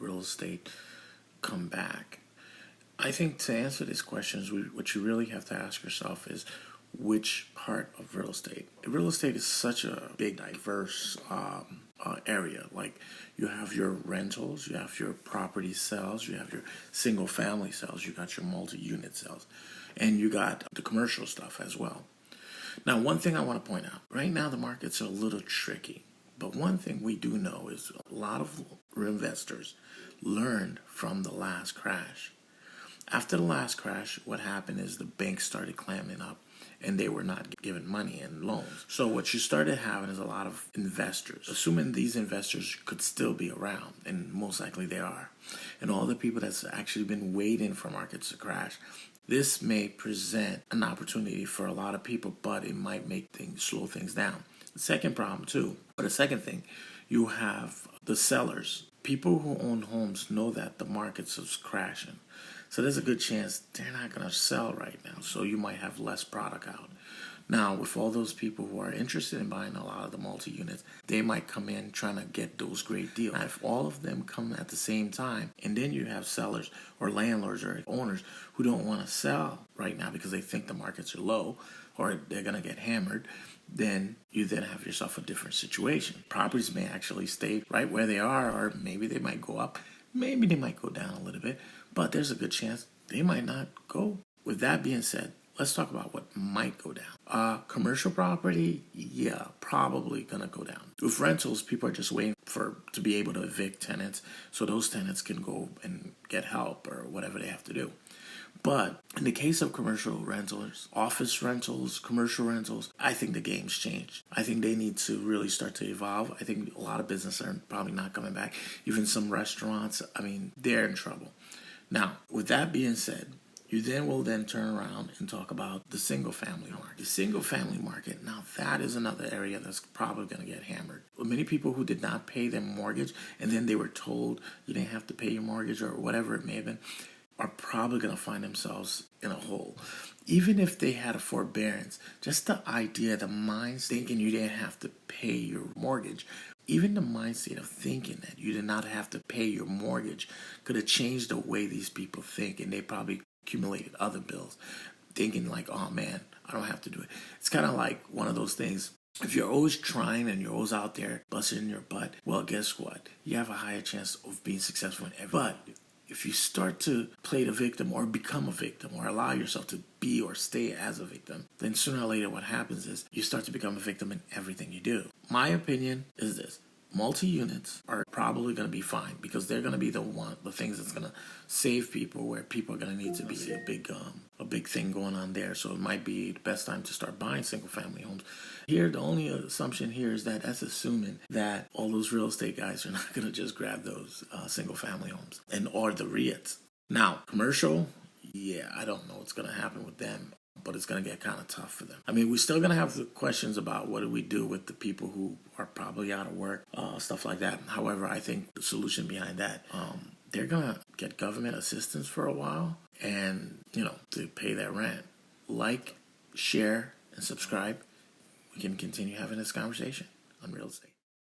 real estate come back? I think to answer these questions, what you really have to ask yourself is which part of real estate. Real estate is such a big, diverse area. Like you have your rentals, you have your property sales, you have your single family sales, you got your multi-unit sales, and you got the commercial stuff as well. Now, one thing I want to point out, right now the markets are a little tricky. But one thing we do know is a lot of investors learned from the last crash. After the last crash, what happened is the banks started clamming up and they were not given money and loans. So what you started having is a lot of investors, assuming these investors could still be around, and most likely they are, and all the people that's actually been waiting for markets to crash. This may present an opportunity for a lot of people, but it might slow things down. The second problem too, or the second thing, you have the sellers. People who own homes know that the markets is crashing. So there's a good chance they're not going to sell right now. So you might have less product out. Now, with all those people who are interested in buying a lot of the multi-units, they might come in trying to get those great deals. Now, if all of them come at the same time, and then you have sellers or landlords or owners who don't want to sell right now because they think the markets are low or they're going to get hammered, then you then have yourself a different situation. Properties may actually stay right where they are, or maybe they might go up, maybe they might go down a little bit, but there's a good chance they might not go. With that being said, let's talk about what might go down. Commercial property, yeah, probably gonna go down. With rentals, people are just waiting to be able to evict tenants so those tenants can go and get help or whatever they have to do. But in the case of commercial rentals, office rentals, commercial rentals, I think the game's changed. I think they need to really start to evolve. I think a lot of businesses are probably not coming back. Even some restaurants, they're in trouble. Now, with that being said, you will turn around and talk about the single family market. The single family market, now that is another area that's probably going to get hammered. Many people who did not pay their mortgage and then they were told you didn't have to pay your mortgage or whatever it may have been, are probably going to find themselves in a hole. Even if they had a forbearance, just the idea, the mind thinking you didn't have to pay your mortgage, even the mindset of thinking that you did not have to pay your mortgage could have changed the way these people think, and they probably accumulated other bills, thinking like, oh man, I don't have to do it. It's kind of like one of those things. If you're always trying and you're always out there busting your butt, well, guess what? You have a higher chance of being successful in everything. But if you start to play the victim or become a victim or allow yourself to be or stay as a victim, then sooner or later what happens is you start to become a victim in everything you do. My opinion is this. Multi-units are probably going to be fine because they're going to be the things that's going to save people, where people are going to need to be a big thing going on there. So it might be the best time to start buying single-family homes. Here, the only assumption here is that that's assuming that all those real estate guys are not going to just grab those single-family homes or the REITs. Now, commercial, yeah, I don't know what's going to happen with them, but it's going to get kind of tough for them. We're still going to have the questions about what do we do with the people who are probably out of work, stuff like that. However, I think the solution behind that, they're going to get government assistance for a while and, to pay that rent. Like, share, and subscribe. We can continue having this conversation on real estate.